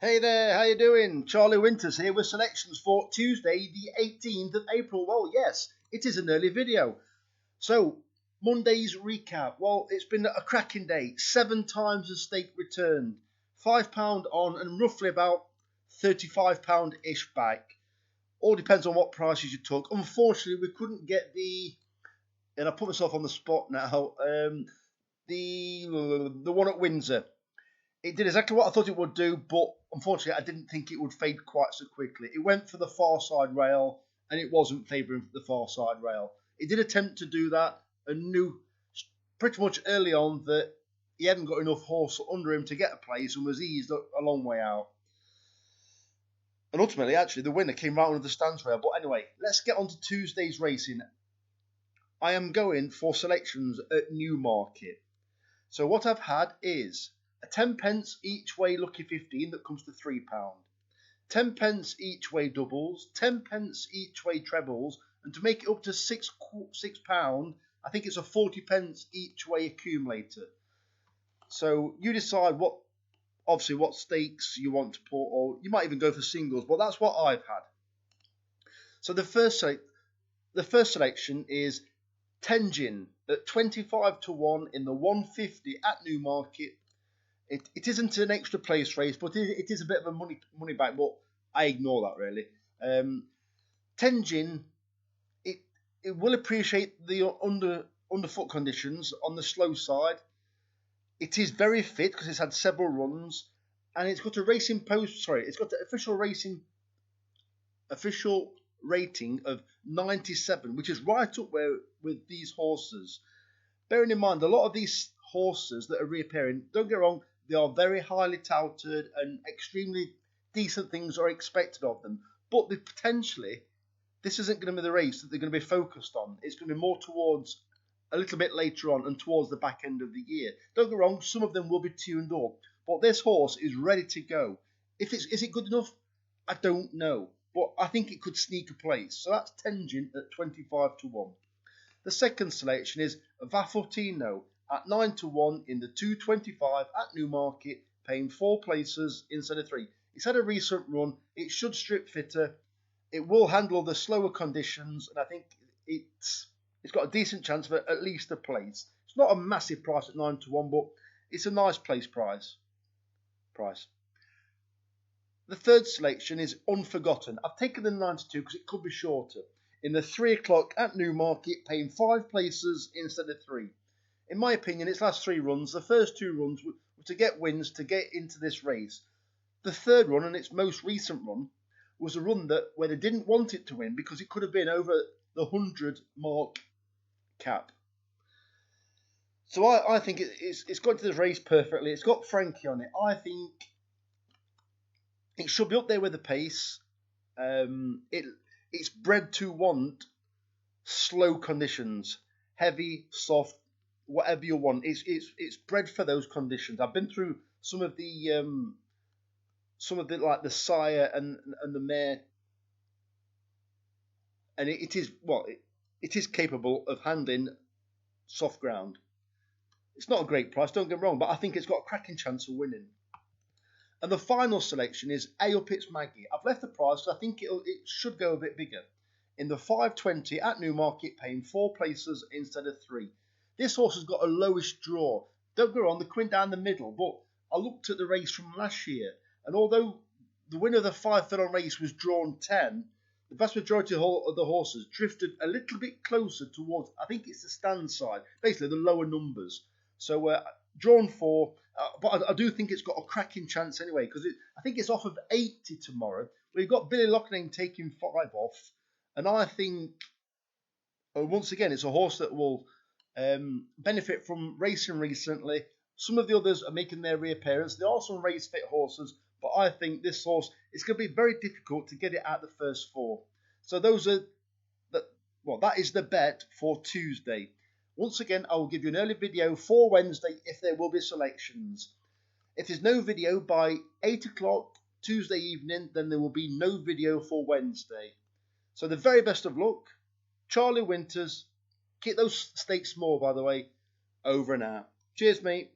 Hey there, how you doing? Charlie Winters here with selections for Tuesday, the 18th of April. Well, yes, it is an early video. So, Monday's recap. Well, it's been a cracking day. 7 times the stake returned. £5 on and roughly about £35-ish back. All depends on what prices you took. Unfortunately, we couldn't get and I put myself on the spot now, the one at Windsor. It did exactly what I thought it would do, but unfortunately I didn't think it would fade quite so quickly. It went for the far side rail, and it wasn't favouring the far side rail. It did attempt to do that, and knew pretty much early on that he hadn't got enough horse under him to get a place, and was eased a long way out. And ultimately, actually, the winner came right under the stands rail. But anyway, let's get on to Tuesday's racing. I am going for selections at Newmarket. So what I've had is a 10p each way lucky 15 that comes to £3. 10p each way doubles, 10p each way trebles, and to make it up to £6, I think it's a 40p each way accumulator. So you decide what stakes you want to put, or you might even go for singles, but that's what I've had. So the first selection is Tenjin at 25 to 1 in the 150 at Newmarket. It isn't an extra place race, but it is a bit of a money back, but I ignore that really. Tenjin, it will appreciate the underfoot conditions on the slow side. It is very fit because it's had several runs, and it's got a racing post. Sorry, it's got an official rating of 97, which is right up there with these horses. Bearing in mind, a lot of these horses that are reappearing, don't get wrong, they are very highly touted and extremely decent things are expected of them. But potentially, this isn't going to be the race that they're going to be focused on. It's going to be more towards a little bit later on and towards the back end of the year. Don't get wrong, some of them will be tuned up. But this horse is ready to go. Is it good enough? I don't know. But I think it could sneak a place. So that's Tenjin at 25 to 1. The second selection is Vafotino at 9 to 1 in the 225 at Newmarket, paying 4 places instead of 3. It's had a recent run. It should strip fitter. It will handle the slower conditions, and I think it's got a decent chance of at least a place. It's not a massive price at 9 to 1, but it's a nice place price. The third selection is Unforgotten. I've taken the 92 because it could be shorter. In the 3 o'clock at Newmarket, paying 5 places instead of 3. In my opinion, its last 3 runs, the first 2 runs were to get wins to get into this race. The third run, and its most recent run, was a run where they didn't want it to win because it could have been over the 100 mark cap. So I think it's got into this race perfectly. It's got Frankie on it. I think it should be up there with the pace. It's bred to want slow conditions, heavy, soft, whatever you want. It's bred for those conditions. I've been through some of the like the sire and the mare, and it is capable of handling soft ground. It's not a great price, don't get me wrong, but I think it's got a cracking chance of winning. And the final selection is A Up It's Maggie. I've left the price, so I think it should go a bit bigger. In the 520 at Newmarket, paying 4 places instead of 3. This horse has got a lowish draw. Don't go on, the quint down the middle, but I looked at the race from last year, and although the winner of the 5 furlong race was drawn 10, the vast majority of the horses drifted a little bit closer towards, I think it's the stand side, basically the lower numbers. So drawn 4, but I do think it's got a cracking chance anyway, because I think it's off of 80 tomorrow. We've got Billy Loughnane taking 5 off, and I think, once again, it's a horse that will benefit from racing recently. Some of the others are making their reappearance. There are some race fit horses, but I think this horse, it's going to be very difficult to get it out the first 4. So that is the bet for Tuesday. Once again, I will give you an early video for Wednesday if there will be selections. If there's no video by 8 o'clock Tuesday evening, then there will be no video for Wednesday. So the very best of luck. Charlie Winters. Keep those stakes small, by the way. Over and out. Cheers, mate.